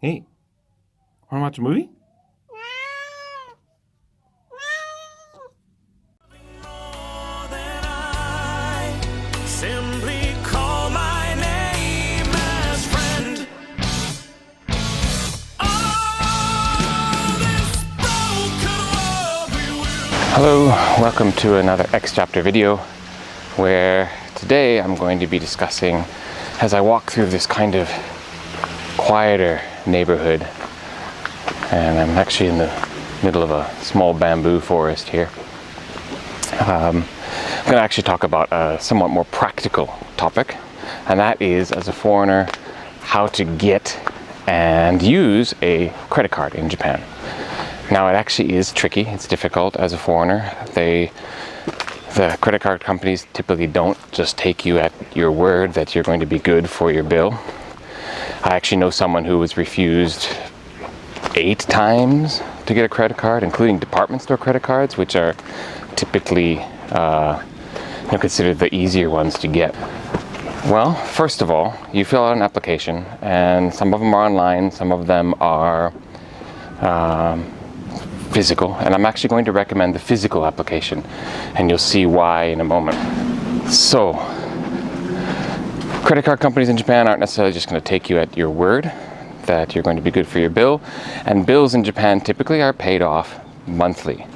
Hey, wanna watch a movie? Simply call my name as friend. Hello, welcome to another Exjapter video where today I'm going to be discussing, as I walk through this kind of quieter neighborhood, and I'm actually in the middle of a small bamboo forest here. I'm going to actually talk about a somewhat more practical topic, and that is, as a foreigner, how to get and use a credit card in Japan. Now, it actually is tricky. It's difficult as a foreigner. The credit card companies typically don't just take you at your word that you're going to be good for your bill. I actually know someone who was refused 8 times to get a credit card, including department store credit cards, which are typically considered the easier ones to get. Well, first of all, you fill out an application, and some of them are online, some of them are physical, and I'm actually going to recommend the physical application, and you'll see why in a moment. So, credit card companies in Japan aren't necessarily just going to take you at your word that you're going to be good for your bill, and bills in Japan typically are paid off monthly.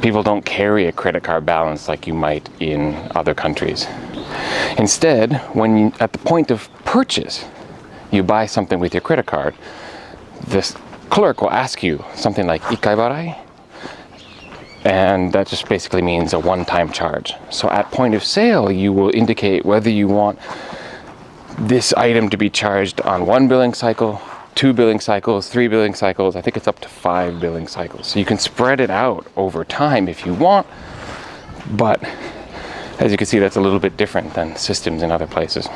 People don't carry a credit card balance like you might in other countries. Instead, at the point of purchase, you buy something with your credit card, this clerk will ask you something like "ikai barai," and that just basically means a one-time charge. So at point of sale, you will indicate whether you want this item to be charged on 1 billing cycle, 2 billing cycles, 3 billing cycles. I think it's up to 5 billing cycles. So you can spread it out over time if you want, but as you can see, that's a little bit different than systems in other places.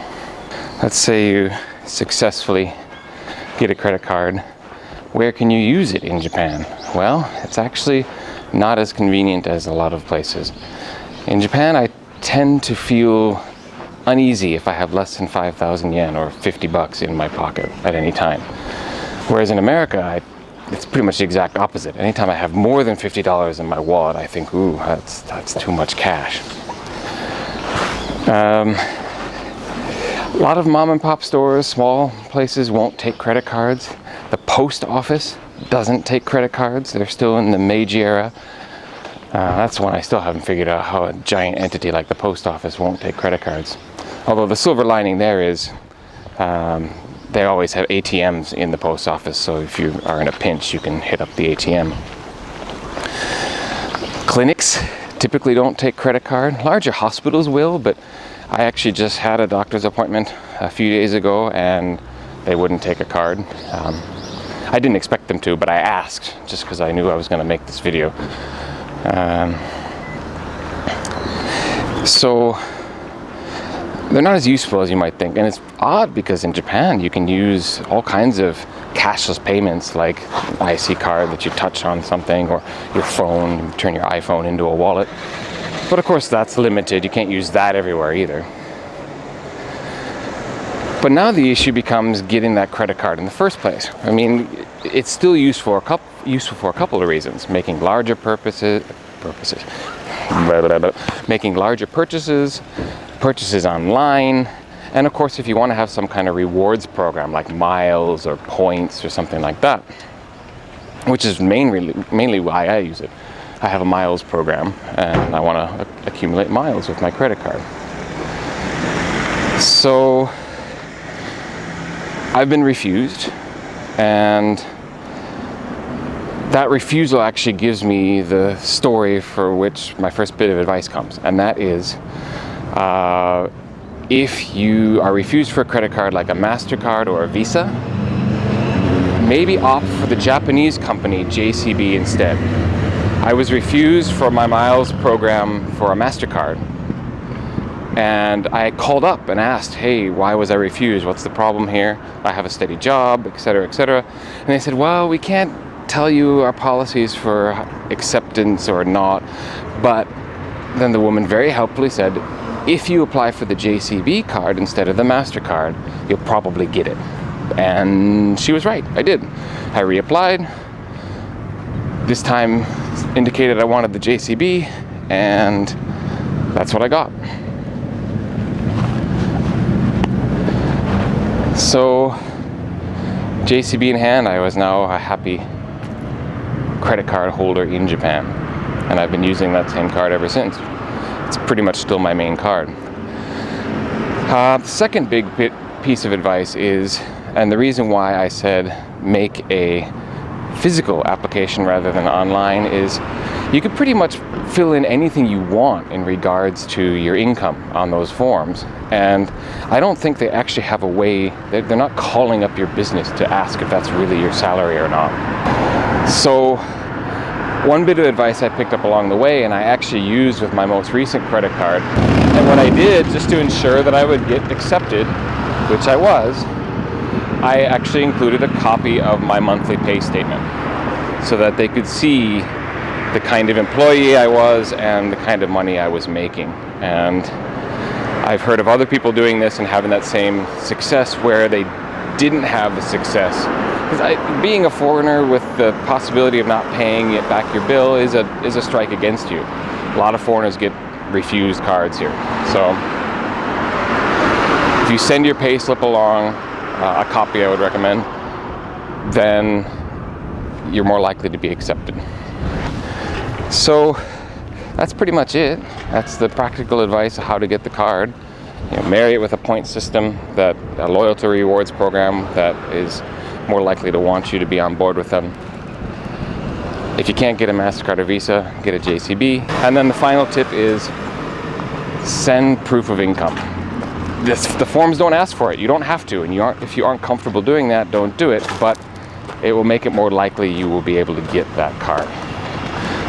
Let's say you successfully get a credit card. Where can you use it in Japan? Well, it's actually not as convenient as a lot of places. In Japan, I tend to feel uneasy if I have less than 5,000 yen or 50 bucks in my pocket at any time. Whereas in America, it's pretty much the exact opposite. Anytime I have more than $50 in my wallet, I think, ooh, that's too much cash. A lot of mom and pop stores, small places, won't take credit cards. The post office doesn't take credit cards. They're still in the Meiji era. That's one I still haven't figured out, how a giant entity like the post office won't take credit cards. Although the silver lining there is they always have ATMs in the post office, so if you are in a pinch, you can hit up the ATM. Clinics typically don't take credit card. Larger hospitals will, but I actually just had a doctor's appointment a few days ago, and they wouldn't take a card. I didn't expect them to, but I asked just because I knew I was going to make this video. So they're not as useful as you might think, and it's odd because in Japan you can use all kinds of cashless payments, like an IC card that you touch on something, or your phone, you turn your iPhone into a wallet. But of course that's limited. You can't use that everywhere either. But now the issue becomes getting that credit card in the first place. I mean, it's still useful for a couple of reasons. Making larger making larger purchases online, and of course if you want to have some kind of rewards program like miles or points or something like that, which is mainly why I use it. I have a miles program, and I want to accumulate miles with my credit card. So I've been refused, and that refusal actually gives me the story for which my first bit of advice comes, and that is if you are refused for a credit card like a MasterCard or a Visa, maybe opt for the Japanese company JCB instead. I was refused for my miles program for a MasterCard, and I called up and asked, hey, why was I refused? What's the problem here? I have a steady job, etc., etc. And they said, well, we can't tell you our policies for acceptance or not. But then the woman very helpfully said, if you apply for the JCB card instead of the MasterCard, you'll probably get it. And she was right, I did. I reapplied. This time indicated I wanted the JCB, and that's what I got. So, JCB in hand, I was now a happy credit card holder in Japan, and I've been using that same card ever since. It's pretty much still my main card. The second big piece of advice is, and the reason why I said make a physical application rather than online, is you could pretty much fill in anything you want in regards to your income on those forms. And I don't think they actually have a way, they're not calling up your business to ask if that's really your salary or not. So one bit of advice I picked up along the way, and I actually used with my most recent credit card, and what I did just to ensure that I would get accepted, which I was, I actually included a copy of my monthly pay statement so that they could see the kind of employee I was and the kind of money I was making. And I've heard of other people doing this and having that same success where they didn't have the success. Because being a foreigner with the possibility of not paying it back your bill is a strike against you. A lot of foreigners get refused cards here. So if you send your pay slip along, a copy I would recommend, then you're more likely to be accepted. So that's pretty much it. That's the practical advice of how to get the card. You know, marry it with a point system, that a loyalty rewards program that is more likely to want you to be on board with them. If you can't get a MasterCard or Visa, get a JCB. And then the final tip is send proof of income. The forms don't ask for it. You don't have to, and if you aren't comfortable doing that, don't do it, but it will make it more likely you will be able to get that card.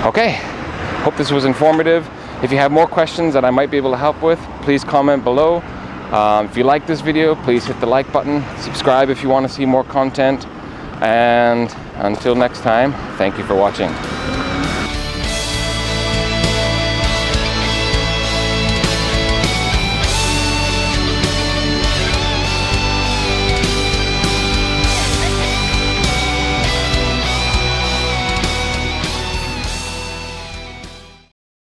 Okay, hope this was informative. If you have more questions that I might be able to help with, please comment below. If you like this video, please hit the like button, subscribe if you want to see more content, and until next time, thank you for watching.